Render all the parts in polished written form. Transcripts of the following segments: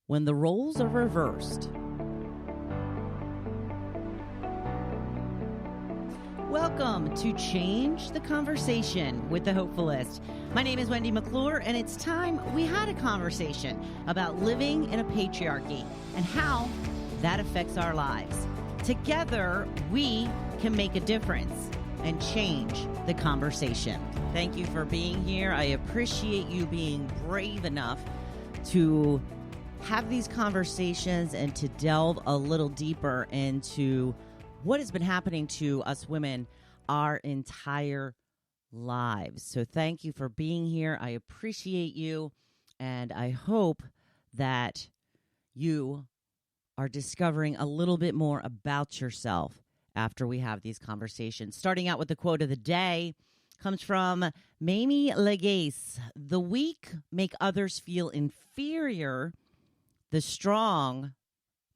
when the roles are reversed. Welcome to Change the Conversation with the Hopefulist. My name is Wendy McClure, and it's time we had a conversation about living in a patriarchy and how that affects our lives. Together, we can make a difference and change the conversation. Thank you for being here. I appreciate you being brave enough to have these conversations and to delve a little deeper into what has been happening to us women our entire lives. So thank you for being here. I appreciate you, and I hope that you are discovering a little bit more about yourself after we have these conversations. Starting out with the quote of the day comes from Mamie Legace. The weak make others feel inferior. The strong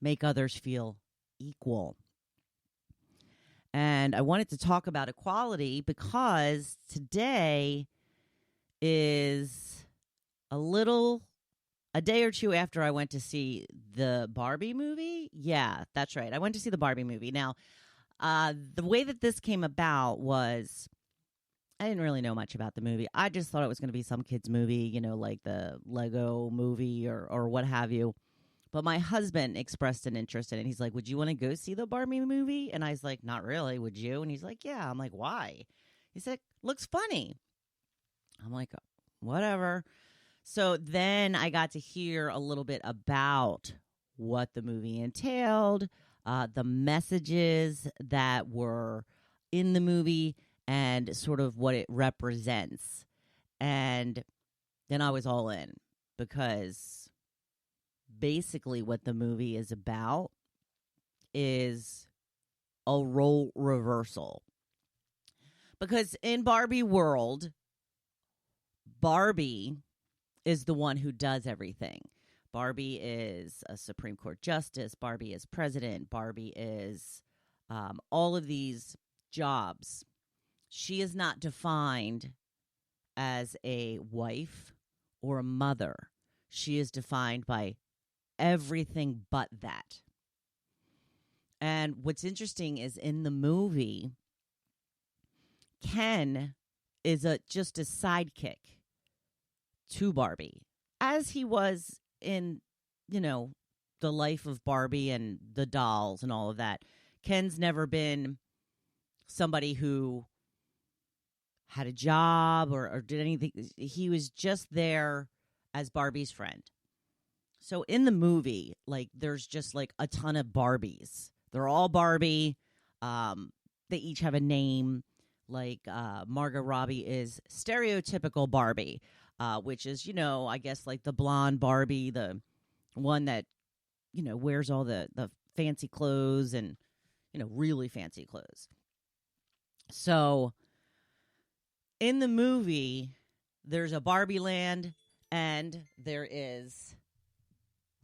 make others feel equal. And I wanted to talk about equality because today is a day or two after I went to see the Barbie movie. Yeah, that's right. I went to see the Barbie movie. Now, the way that this came about was I didn't really know much about the movie. I just thought it was going to be some kid's movie, like the Lego movie or what have you. But my husband expressed an interest in it. He's like, would you want to go see the Barbie movie? And I was like, not really. Would you? And he's like, yeah. I'm like, why? He said, looks funny. I'm like, whatever. So then I got to hear a little bit about what the movie entailed, the messages that were in the movie, and sort of what it represents. And then I was all in because basically what the movie is about is a role reversal. Because in Barbie world, Barbie is the one who does everything. Barbie is a Supreme Court justice. Barbie is president. Barbie is all of these jobs. She is not defined as a wife or a mother. She is defined by everything but that. And what's interesting is in the movie, Ken is just a sidekick to Barbie, as he was in, the life of Barbie and the dolls and all of that. Ken's never been somebody who had a job or did anything. He was just there as Barbie's friend. So in the movie, there's just a ton of Barbies. They're all Barbie. They each have a name. Margot Robbie is stereotypical Barbie, which is, I guess the blonde Barbie, the one that, wears all the fancy clothes and, really fancy clothes. So in the movie, there's a Barbie land and there is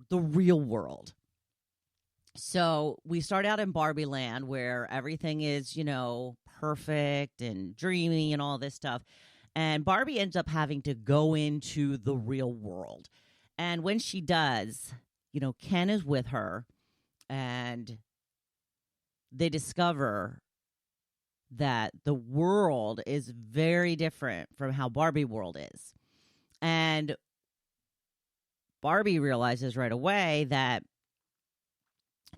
the real world. So we start out in Barbie land where everything is, perfect and dreamy and all this stuff. And Barbie ends up having to go into the real world. And when she does, Ken is with her and they discover that the world is very different from how Barbie world is. And Barbie realizes right away that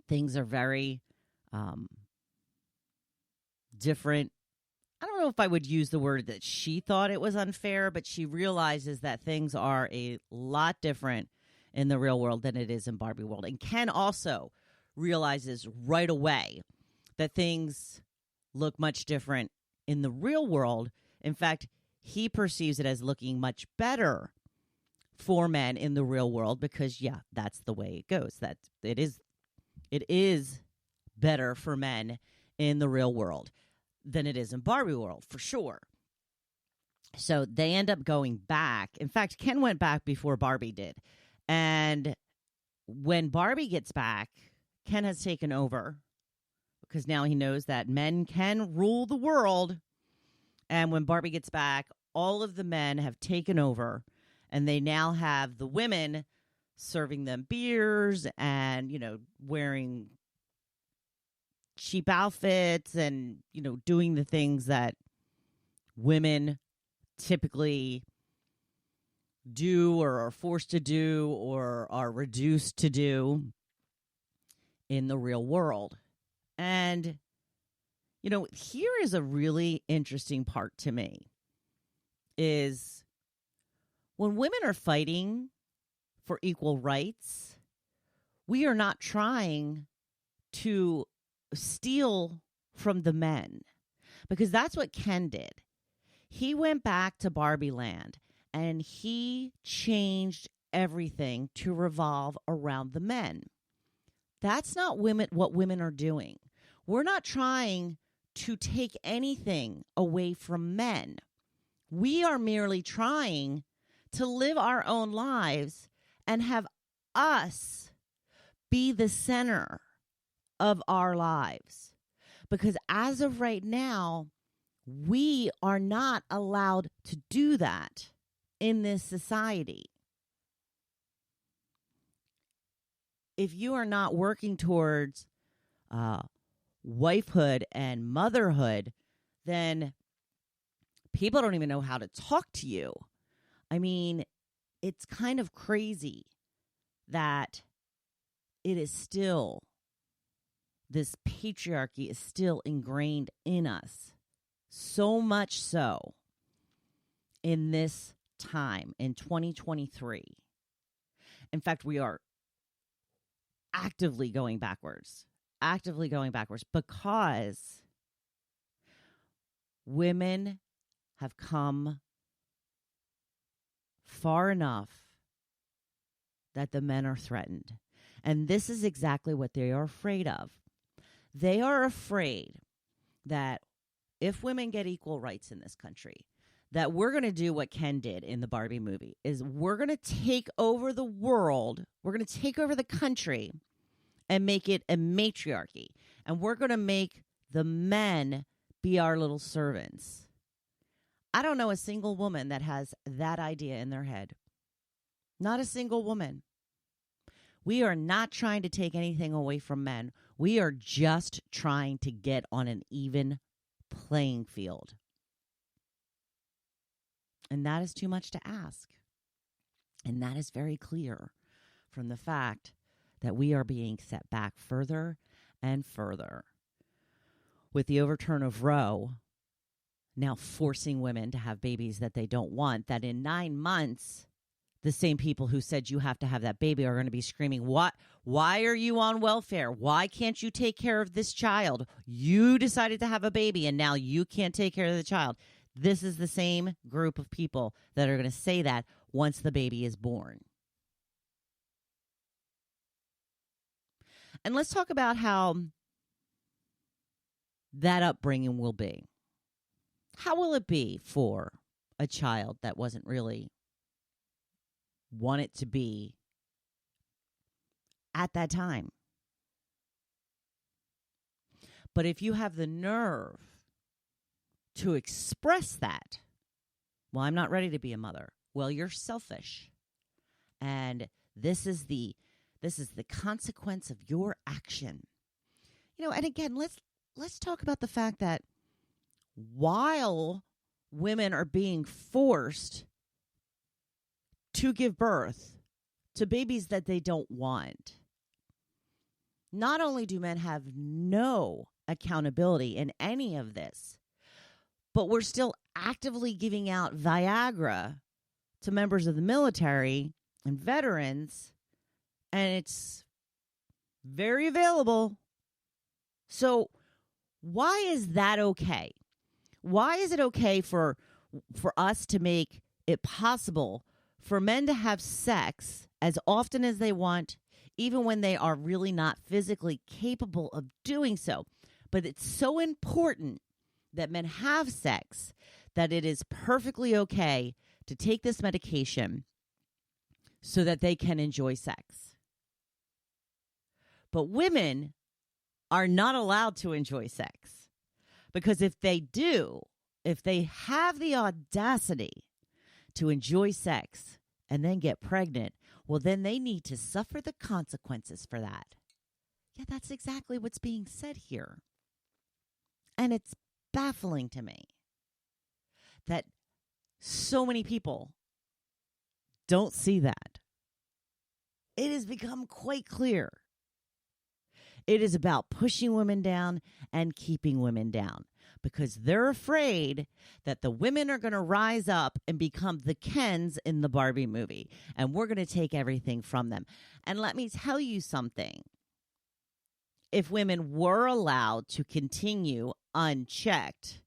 things are very different. I don't know if I would use the word that she thought it was unfair, but she realizes that things are a lot different in the real world than it is in Barbie world. And Ken also realizes right away that things look much different in the real world. In fact, he perceives it as looking much better for men in the real world because, that's the way it goes. That it is better for men in the real world than it is in Barbie world, for sure. So they end up going back. In fact, Ken went back before Barbie did. And when Barbie gets back, Ken has taken over because now he knows that men can rule the world. And when Barbie gets back, all of the men have taken over, and they now have the women serving them beers and, wearing cheap outfits and, doing the things that women typically do or are forced to do or are reduced to do in the real world. And, here is a really interesting part to me is when women are fighting for equal rights, we are not trying to steal from the men, because that's what Ken did. He went back to Barbie Land and he changed everything to revolve around the men. That's not what women are doing. We're not trying to take anything away from men. We are merely trying to live our own lives and have us be the center of our lives. Because as of right now, we are not allowed to do that in this society. If you are not working towards wifehood and motherhood, then people don't even know how to talk to you. I mean, it's kind of crazy that it is still, this patriarchy is still ingrained in us. So much so in this time, in 2023. In fact, we are actively going backwards because women have come far enough that the men are threatened. And this is exactly what they are afraid of. They are afraid that if women get equal rights in this country, that we're going to do what Ken did in the Barbie movie, is we're going to take over the world, we're going to take over the country and make it a matriarchy. And we're going to make the men be our little servants. I don't know a single woman that has that idea in their head. Not a single woman. We are not trying to take anything away from men. We are just trying to get on an even playing field. And that is too much to ask. And that is very clear from the fact that we are being set back further and further. With the overturn of Roe, now forcing women to have babies that they don't want, that in 9 months, the same people who said you have to have that baby are going to be screaming, "What? Why are you on welfare? Why can't you take care of this child? You decided to have a baby and now you can't take care of the child." This is the same group of people that are going to say that once the baby is born. And let's talk about how that upbringing will be. How will it be for a child that wasn't really wanted to be at that time? But if you have the nerve to express that, well, I'm not ready to be a mother. Well, you're selfish. And this is the consequence of your action. And again, let's talk about the fact that while women are being forced to give birth to babies that they don't want, not only do men have no accountability in any of this, but we're still actively giving out Viagra to members of the military and veterans, and it's very available. So why is that okay? Why is it okay for us to make it possible for men to have sex as often as they want, even when they are really not physically capable of doing so? But it's so important that men have sex that it is perfectly okay to take this medication so that they can enjoy sex. But women are not allowed to enjoy sex, because if they do, if they have the audacity to enjoy sex and then get pregnant, well, then they need to suffer the consequences for that. Yeah, that's exactly what's being said here. And it's baffling to me that so many people don't see that. It has become quite clear. It is about pushing women down and keeping women down because they're afraid that the women are going to rise up and become the Kens in the Barbie movie, and we're going to take everything from them. And let me tell you something. If women were allowed to continue unchecked,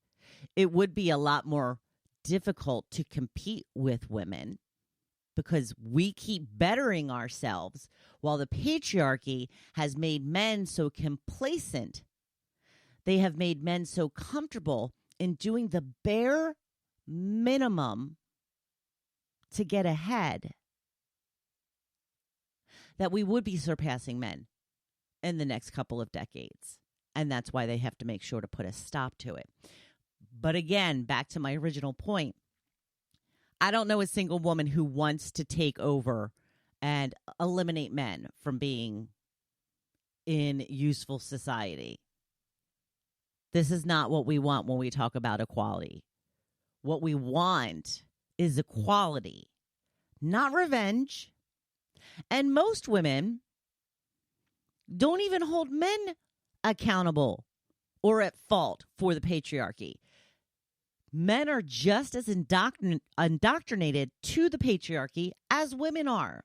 it would be a lot more difficult to compete with women because we keep bettering ourselves while the patriarchy has made men so complacent. They have made men so comfortable in doing the bare minimum to get ahead that we would be surpassing men in the next couple of decades. And that's why they have to make sure to put a stop to it. But again, back to my original point, I don't know a single woman who wants to take over and eliminate men from being in useful society. This is not what we want when we talk about equality. What we want is equality, not revenge. And most women don't even hold men accountable or at fault for the patriarchy. Men are just as indoctrinated to the patriarchy as women are.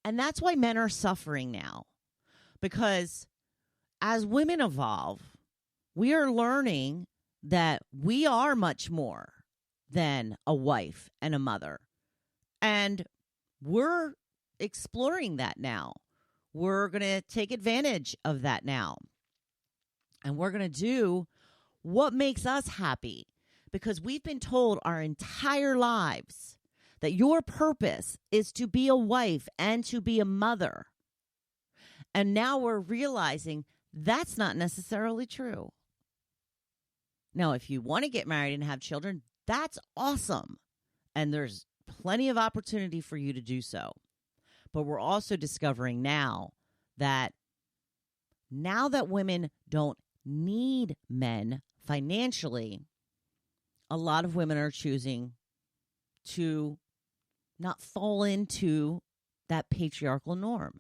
And that's why men are suffering now. Because as women evolve, we are learning that we are much more than a wife and a mother. And we're exploring that now. We're going to take advantage of that now. And we're going to do what makes us happy, because we've been told our entire lives that your purpose is to be a wife and to be a mother. And now we're realizing that's not necessarily true. Now, if you want to get married and have children, that's awesome. And there's plenty of opportunity for you to do so. But we're also discovering now that women don't need men financially, a lot of women are choosing to not fall into that patriarchal norm.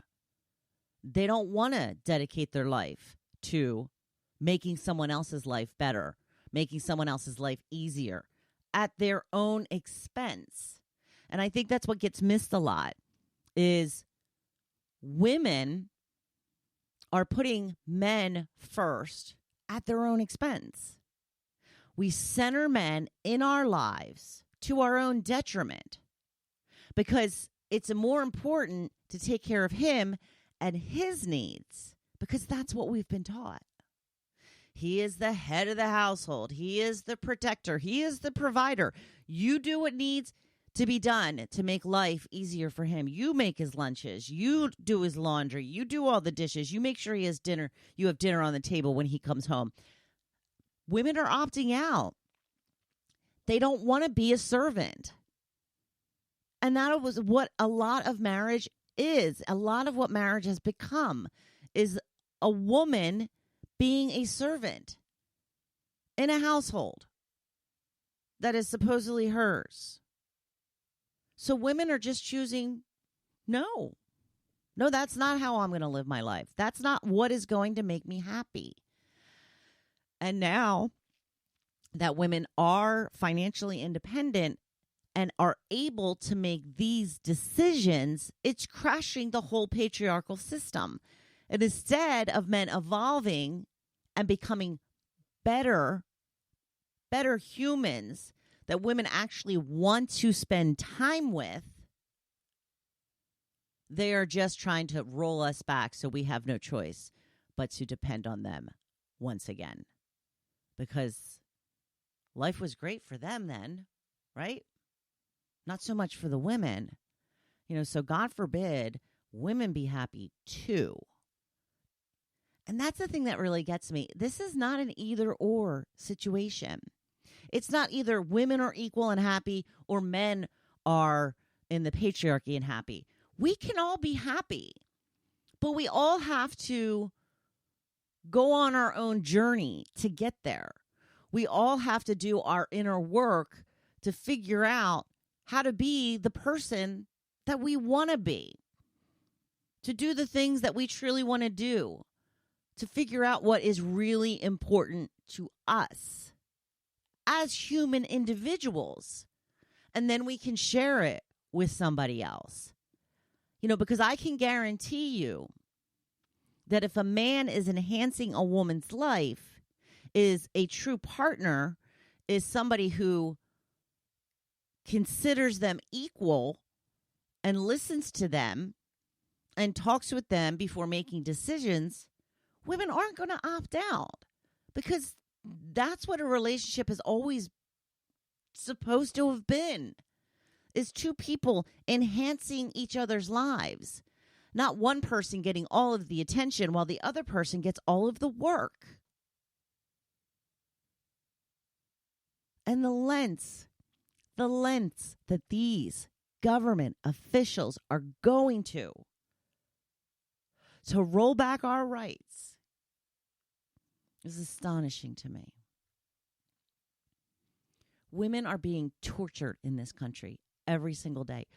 They don't want to dedicate their life to making someone else's life better, making someone else's life easier at their own expense. And I think that's what gets missed a lot is women are putting men first at their own expense. We center men in our lives to our own detriment because it's more important to take care of him and his needs because that's what we've been taught. He is the head of the household. He is the protector. He is the provider. You do what needs to be done to make life easier for him. You make his lunches. You do his laundry. You do all the dishes. You make sure he has dinner. You have dinner on the table when he comes home. Women are opting out. They don't want to be a servant. And that was what a lot of marriage is. A lot of what marriage has become is a woman being a servant in a household that is supposedly hers. So women are just choosing, no, that's not how I'm going to live my life. That's not what is going to make me happy. And now that women are financially independent and are able to make these decisions, it's crashing the whole patriarchal system. And instead of men evolving and becoming better humans that women actually want to spend time with, they are just trying to roll us back so we have no choice but to depend on them once again. Because life was great for them then, right? Not so much for the women. So God forbid women be happy too. And that's the thing that really gets me. This is not an either or situation. It's not either women are equal and happy or men are in the patriarchy and happy. We can all be happy, but we all have to go on our own journey to get there. We all have to do our inner work to figure out how to be the person that we want to be, to do the things that we truly want to do, to figure out what is really important to us as human individuals. And then we can share it with somebody else. Because I can guarantee you that if a man is enhancing a woman's life, is a true partner, is somebody who considers them equal and listens to them and talks with them before making decisions, women aren't going to opt out, because that's what a relationship is always supposed to have been, is two people enhancing each other's lives, not one person getting all of the attention while the other person gets all of the work. And the lengths that these government officials are going to roll back our rights is astonishing to me. Women are being tortured in this country every single day.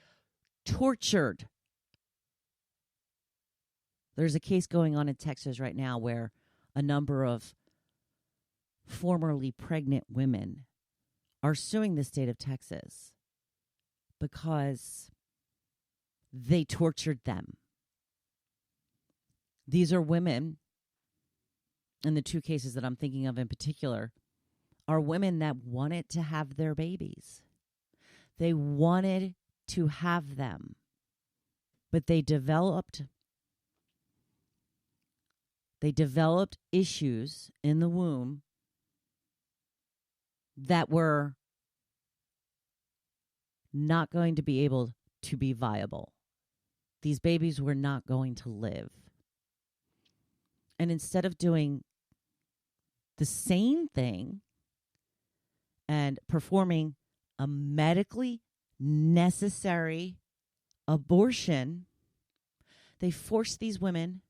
Tortured. There's a case going on in Texas right now where a number of formerly pregnant women are suing the state of Texas because they tortured them. These are women, in the two cases that I'm thinking of in particular, are women that wanted to have their babies. They wanted to have them, but they developed issues in the womb that were not going to be able to be viable. These babies were not going to live. And instead of doing the same thing and performing a medically necessary abortion, they forced these women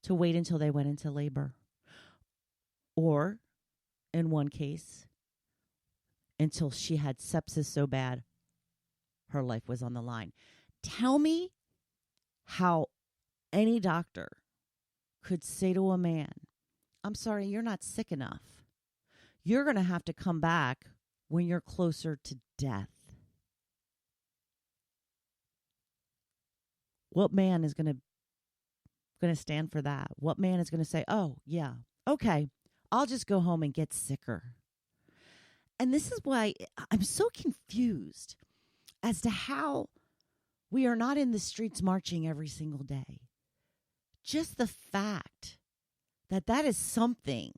to wait until they went into labor. Or, in one case, until she had sepsis so bad, her life was on the line. Tell me how any doctor could say to a man, I'm sorry, you're not sick enough. You're going to have to come back when you're closer to death. What man is going to stand for that? What man is going to say, oh, yeah, okay, I'll just go home and get sicker? And this is why I'm so confused as to how we are not in the streets marching every single day. Just the fact that that is something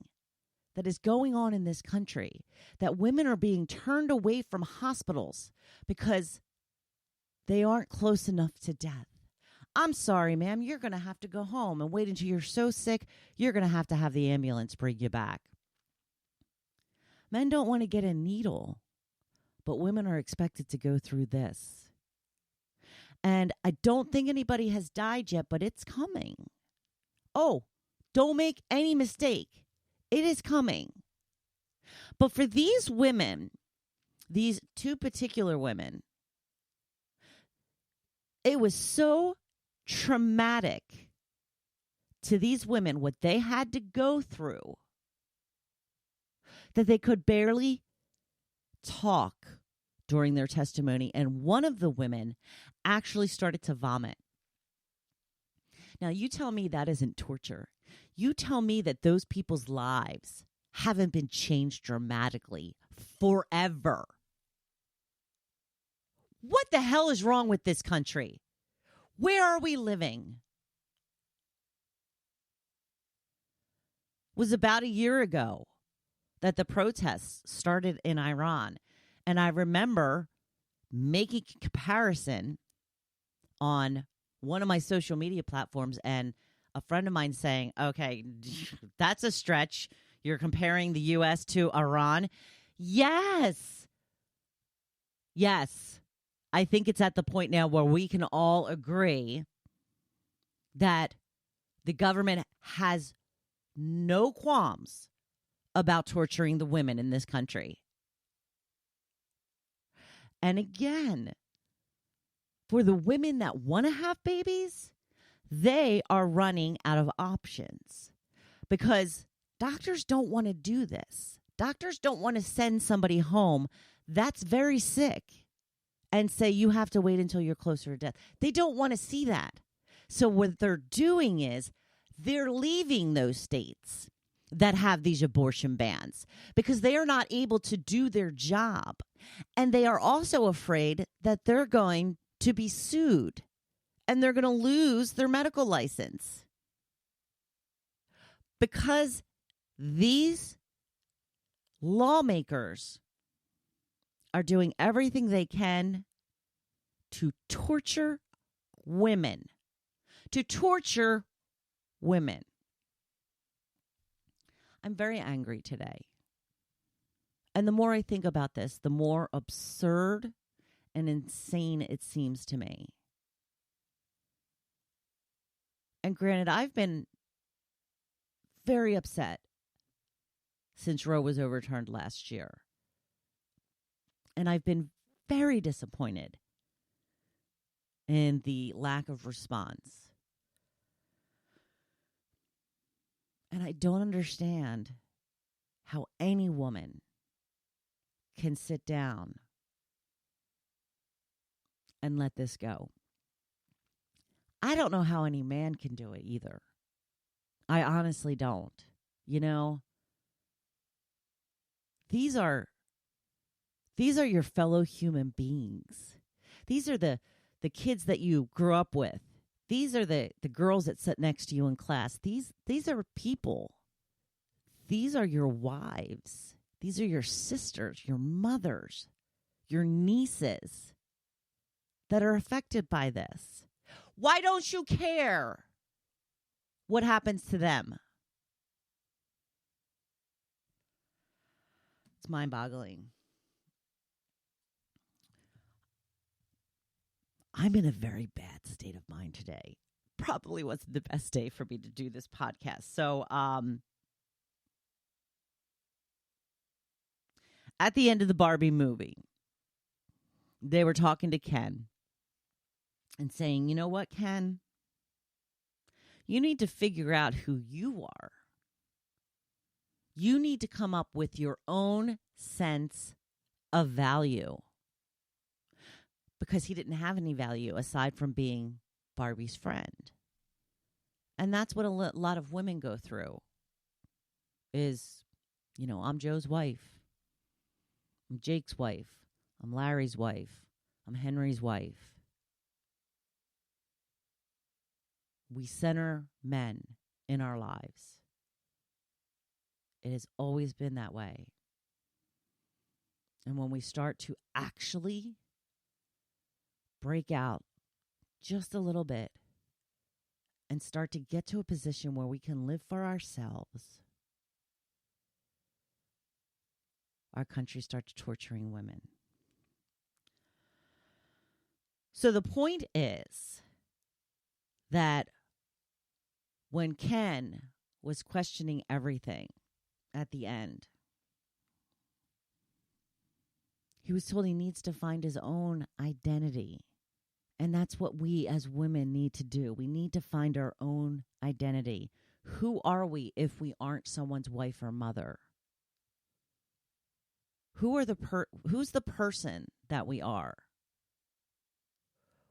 that is going on in this country, that women are being turned away from hospitals because they aren't close enough to death. I'm sorry, ma'am, you're going to have to go home and wait until you're so sick, you're going to have the ambulance bring you back. Men don't want to get a needle, but women are expected to go through this. And I don't think anybody has died yet, but it's coming. Oh, don't make any mistake. It is coming. But for these women, these two particular women, it was so traumatic to these women, what they had to go through, that they could barely talk during their testimony. And one of the women actually started to vomit. Now, you tell me that isn't torture. You tell me that those people's lives haven't been changed dramatically forever. What the hell is wrong with this country? Where are we living? It was about a year ago that the protests started in Iran. And I remember making a comparison on one of my social media platforms and a friend of mine saying, okay, that's a stretch. You're comparing the U.S. to Iran. Yes. I think it's at the point now where we can all agree that the government has no qualms about torturing the women in this country. And again, for the women that want to have babies, they are running out of options because doctors don't want to do this. Doctors don't want to send somebody home that's very sick and say you have to wait until you're closer to death. They don't want to see that. So what they're doing is they're leaving those states that have these abortion bans because they are not able to do their job. And they are also afraid that they're going to be sued and they're going to lose their medical license. Because these lawmakers are doing everything they can to torture women. To torture women. I'm very angry today. And the more I think about this, the more absurd and insane it seems to me. And granted, I've been very upset since Roe was overturned last year. And I've been very disappointed in the lack of response. And I don't understand how any woman can sit down and let this go. I don't know how any man can do it either. I honestly don't. You know, these are your fellow human beings. These are the kids that you grew up with. These are the girls that sit next to you in class. These are people. These are your wives. These are your sisters, your mothers, your nieces that are affected by this. Why don't you care what happens to them? It's mind-boggling. I'm in a very bad state of mind today. Probably wasn't the best day for me to do this podcast. So, at the end of the Barbie movie, they were talking to Ken and saying, you know what, Ken? You need to figure out who you are. You need to come up with your own sense of value. Because he didn't have any value aside from being Barbie's friend. And that's what a lot of women go through is, you know, I'm Joe's wife. I'm Jake's wife. I'm Larry's wife. I'm Henry's wife. We center men in our lives. It has always been that way. And when we start to actually break out just a little bit and start to get to a position where we can live for ourselves, our country starts torturing women. So the point is that when Ken was questioning everything at the end, he was told he needs to find his own identity. And that's what we as women need to do. We need to find our own identity. Who are we if we aren't someone's wife or mother? Who's the person that we are?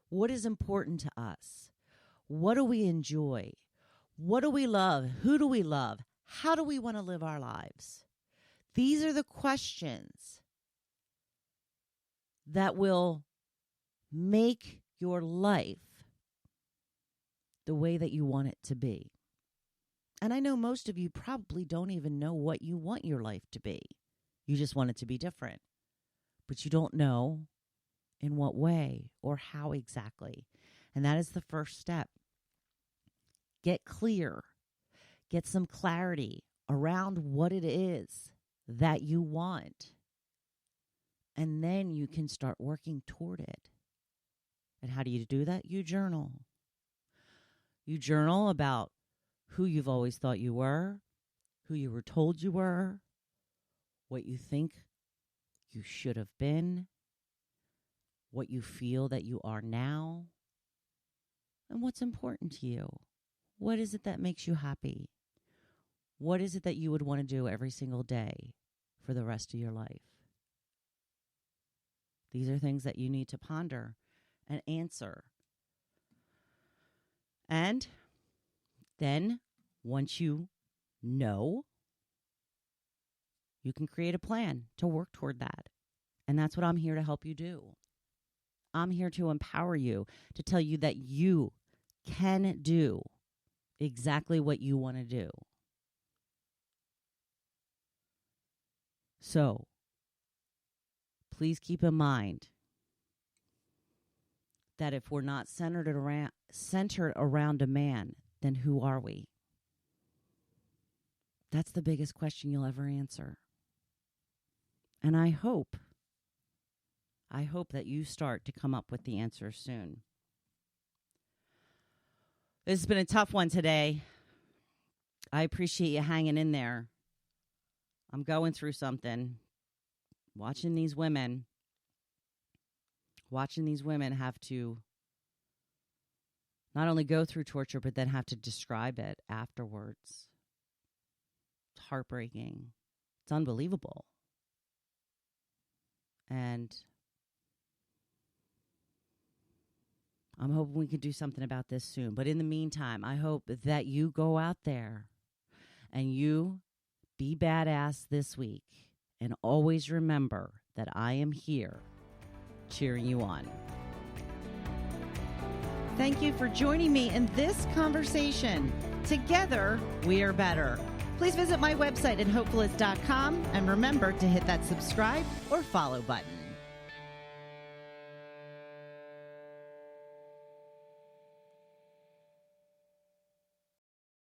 What is important to us? What do we enjoy? What do we love? Who do we love? How do we want to live our lives? These are the questions that will make your life the way that you want it to be. And I know most of you probably don't even know what you want your life to be. You just want it to be different. But you don't know in what way or how exactly. And that is the first step. Get clear. Get some clarity around what it is that you want. And then you can start working toward it. And how do you do that? You journal. You journal about who you've always thought you were, who you were told you were, what you think you should have been, what you feel that you are now, and what's important to you. What is it that makes you happy? What is it that you would want to do every single day for the rest of your life? These are things that you need to ponder and answer. And then once you know, you can create a plan to work toward that. And that's what I'm here to help you do. I'm here to empower you, to tell you that you can do exactly what you want to do. So, please keep in mind that if we're not centered around a man, then who are we? That's the biggest question you'll ever answer. And I hope that you start to come up with the answer soon. This has been a tough one today. I appreciate you hanging in there. I'm going through something. Watching these women have to not only go through torture, but then have to describe it afterwards. It's heartbreaking. It's unbelievable. And I'm hoping we can do something about this soon. But in the meantime, I hope that you go out there and you be badass this week. And always remember that I am here cheering you on. Thank you for joining me in this conversation. Together, we are better. Please visit my website at hopefulist.com and remember to hit that subscribe or follow button.